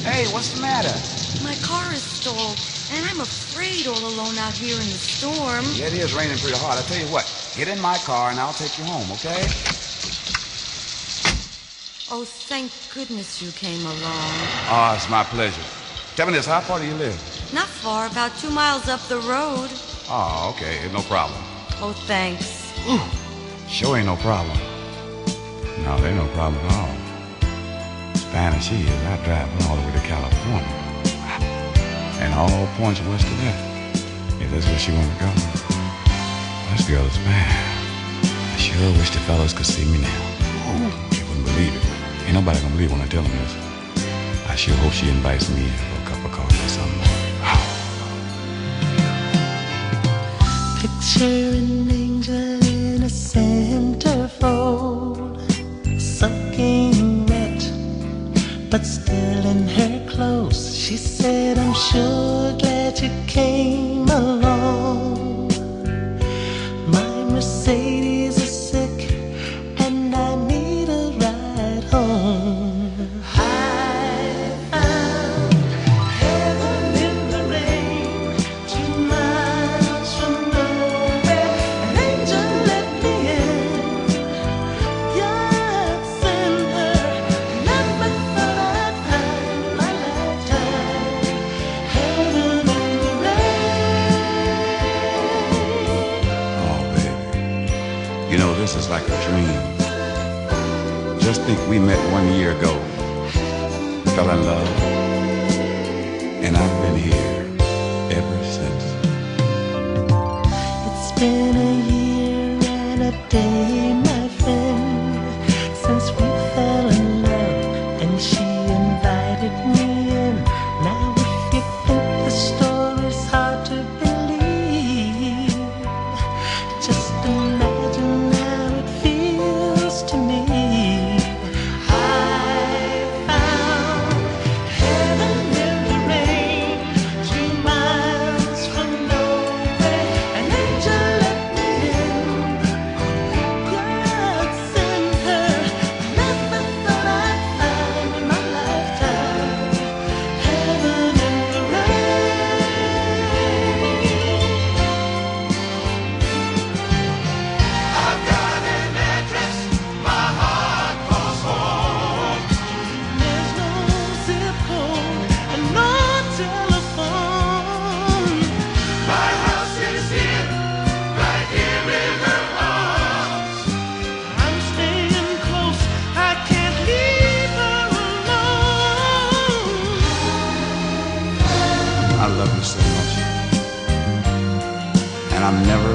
Hey, what's the matter? My car is stalled, and I'm afraid all alone out here in the storm. Yeah, it is raining pretty hard. I tell you what, get in my car and I'll take you home, okay? Oh, thank goodness you came along. Oh, it's my pleasure. Tell me this, how far do you live? Not far, about 2 miles up the road. Oh, okay, no problem. Oh, thanks. Ooh, sure ain't no problem. No, there ain't no problem at all. As fine as she is, I drive her all the way to California. And all points west of that. If that's where she wanted to go. Well, this girl is fine. I sure wish the fellas could see me now. Ooh, they wouldn't believe it. Ain't nobody gonna believe when I tell them this. I sure hope she invites me in for a cup of coffee or something. Picture an angel in a centerfold, soaking wet, but still in her clothes. She said, I'm sure glad you came along. My Mercedes is sick and I need a ride home. I found heaven in the rain, 2 miles from nowhere. An angel let me in. God sent her. Never thought I'd find my lifetime. Heaven in the rain. Oh, baby. You know, this is like a dream. Just think we met 1 year ago. Fell in love. And I've been here ever since. It's been a year and a day, my friend, since we fell in love and she invited me in. Now if you think the story's hard to believe, just imagine how it feels to me. I found heaven in the rain, 2 miles from nowhere. An angel let me in. God sent her. Never thought I'd find in my lifetime. Heaven in the I've got an address, my heart calls home. There's no zip code and no telephone. My house is here, right here in her arms. I'm staying close. I can't leave her alone. I love you so much. And I'm never